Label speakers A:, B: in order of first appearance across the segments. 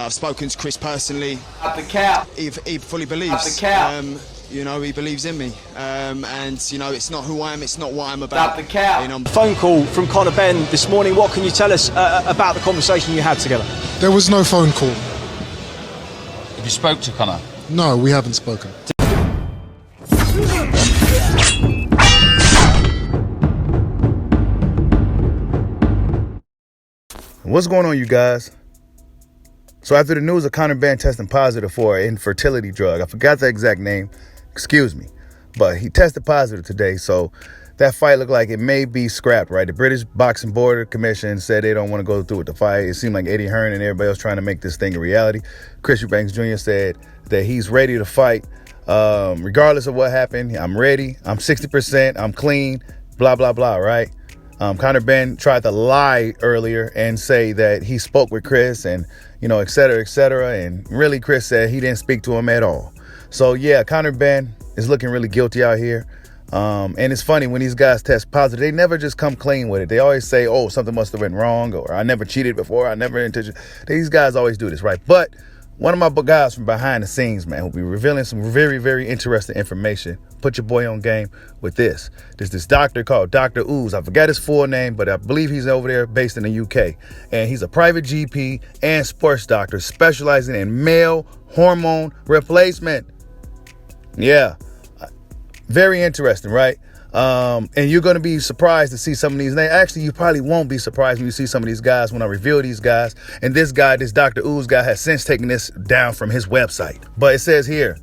A: I've spoken to Chris personally.
B: Up the cap.
A: He fully believes.
B: Up the cap.
A: You know, he believes in me. And, you know, it's not who I am, it's not what I'm about.
B: Up the cap.
A: You know,
C: Phone call from Conor Benn this morning. What can you tell us about the conversation you had together?
D: There was no phone call.
E: Have you spoke to Conor?
D: No, we haven't spoken.
F: What's going on, you guys? So after the news of Conor Benn testing positive for an infertility drug, I forgot the exact name, excuse me, but he tested positive today, so that fight looked like it may be scrapped, right? The British Boxing Board Commission said they don't want to go through with the fight. It seemed like Eddie Hearn and everybody else trying to make this thing a reality. Chris Eubanks Jr. said that he's ready to fight. Regardless of what happened, I'm ready. I'm 60%. I'm clean, blah, blah, blah, right? Conor Benn tried to lie earlier and say that he spoke with Chris and, you know, et cetera, et cetera. And really, Chris said he didn't speak to him at all. So, yeah, Conor Benn is looking really guilty out here. And it's funny, when these guys test positive, they never just come clean with it. They always say, oh, something must have been wrong, or I never cheated before, I never intentioned. These guys always do this, right? But one of my guys from behind the scenes, man, will be revealing some very, very interesting information. Put your boy on game with this. There's this doctor called Dr. Ooze. I forgot his full name, but I believe he's over there based in the UK. And he's a private GP and sports doctor specializing in male hormone replacement. Yeah. Very interesting, right? And you're going to be surprised to see some of these names. Actually, you probably won't be surprised when you see some of these guys when I reveal these guys. And this guy, this Dr. Ooze guy, has since taken this down from his website. But it says here,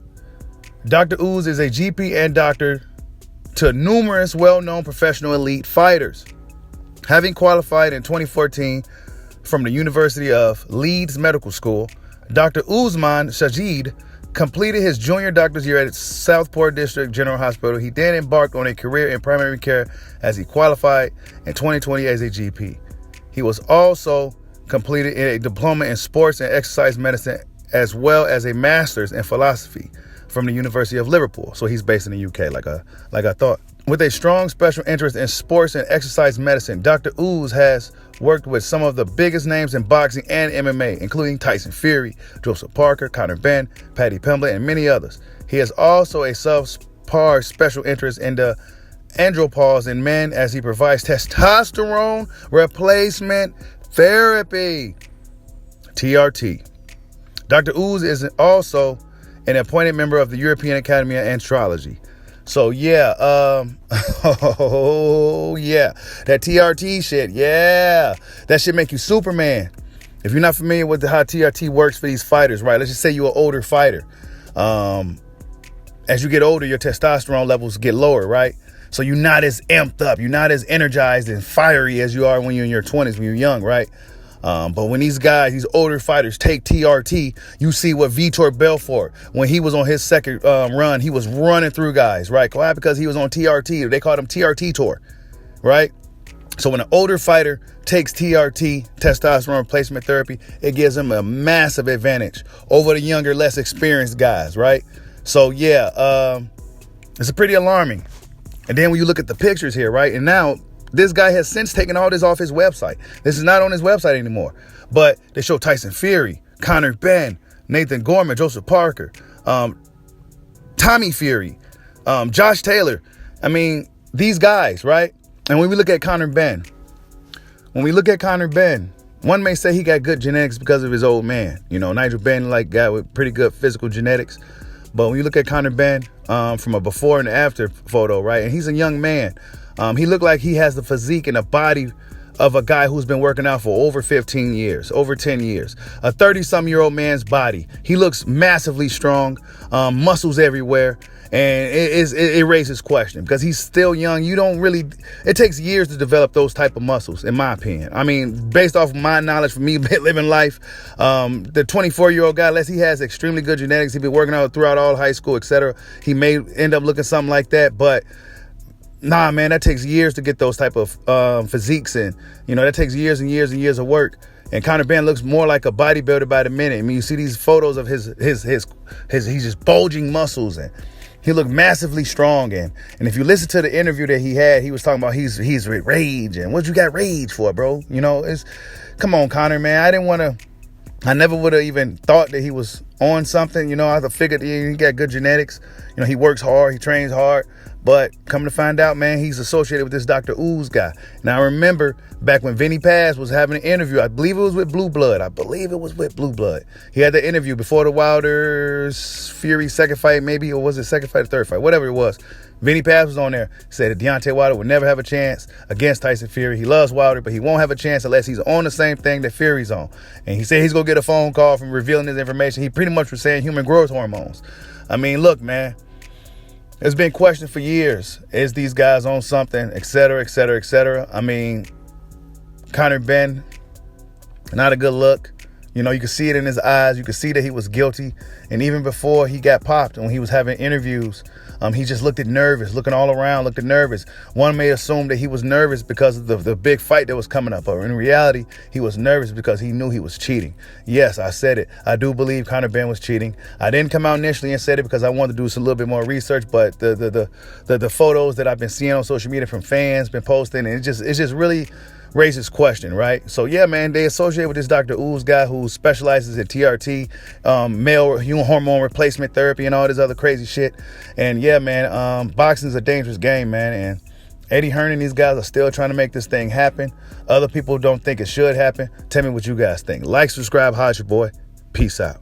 F: Dr. Ooze is a GP and doctor to numerous well-known professional elite fighters. Having qualified in 2014 from the University of Leeds Medical School, Dr. Usman Sajid completed his junior doctor's year at Southport District General Hospital. He then embarked on a career in primary care as he qualified in 2020 as a GP. He was also completed a diploma in sports and exercise medicine, as well as a master's in philosophy from the University of Liverpool. So he's based in the UK, like I thought. With a strong special interest in sports and exercise medicine, Dr. Ooze has worked with some of the biggest names in boxing and MMA, including Tyson Fury, Joseph Parker, Conor Benn, Paddy Pimblett, and many others. He has also a subpar special interest in the andropause in men, as he provides testosterone replacement therapy, TRT. Dr. Ooze is also an appointed member of the European Academy of Andrology. So, yeah, oh, yeah, that TRT shit, yeah, that shit make you Superman. If you're not familiar with how TRT works for these fighters, right, let's just say you're an older fighter. As you get older, your testosterone levels get lower, right? So you're not as amped up, you're not as energized and fiery as you are when you're in your 20s, when you're young, right? But when these guys, these older fighters take TRT, you see what Vitor Belfort, when he was on his second run, he was running through guys, right? Why? Because he was on TRT. They called him TRT Tour, right? So when an older fighter takes TRT, testosterone replacement therapy, it gives him a massive advantage over the younger, less experienced guys, right? So, yeah, it's pretty alarming. And then when you look at the pictures here, right? And now, this guy has since taken all this off his website. This is not on his website anymore. But they show Tyson Fury, Conor Benn, Nathan Gorman, Joseph Parker, Tommy Fury, Josh Taylor. I mean, these guys, right? And when we look at Conor Benn, one may say he got good genetics because of his old man. You know, Nigel Benn, like, guy with pretty good physical genetics. But when you look at Conor Benn from a before and after photo, right? And he's a young man. He looked like he has the physique and the body of a guy who's been working out for over 15 years, over 10 years. A 30-some-year-old man's body. He looks massively strong, muscles everywhere. And it raises question because he's still young. It takes years to develop those type of muscles, in my opinion. I mean, based off my knowledge from me living life, the 24-year-old guy, unless he has extremely good genetics, he's been working out throughout all high school, etc., he may end up looking something like that. But nah, man, that takes years to get those type of physiques, and that takes years and years and years of work. And Conor Benn looks more like a bodybuilder by the minute. I mean, you see these photos of his he's just bulging muscles, and he looked massively strong. And if you listen to the interview that he had, he was talking about he's with rage. And what you got rage for, bro? Come on, Conor, man. I didn't want to I never would have even thought that he was on something. You know, I figured he got good genetics. You know, he works hard, he trains hard. But come to find out, man, he's associated with this Dr. Ooze guy. Now, I remember back when Vinny Paz was having an interview, I believe it was with Blue Blood. He had the interview before the Wilder's Fury second fight, maybe, or was it second fight or third fight? Whatever it was. Vinny Paz was on there, said that Deontay Wilder would never have a chance against Tyson Fury. He loves Wilder, but he won't have a chance unless he's on the same thing that Fury's on. And he said he's going to get a phone call from revealing his information. He pretty much was saying human growth hormones. I mean, look, man, it's been questioned for years. Is these guys on something, et cetera, et cetera, et cetera? I mean, Conor Benn, not a good look. You know, you could see it in his eyes. You could see that he was guilty. And even before he got popped, when he was having interviews, he just looked nervous, looking all around, looked nervous. One may assume that he was nervous because of the big fight that was coming up. But in reality, he was nervous because he knew he was cheating. Yes, I said it. I do believe Conor Benn was cheating. I didn't come out initially and said it because I wanted to do a little bit more research. But the photos that I've been seeing on social media from fans, been posting, and it just really raises question, right? So yeah, man, they associate with this Dr. Ooze guy who specializes in TRT, male human hormone replacement therapy, and all this other crazy shit. And yeah, man, boxing is a dangerous game, man. And Eddie Hearn and these guys are still trying to make this thing happen. Other people don't think it should happen. Tell me what you guys think. Like, subscribe, hide your boy. Peace out.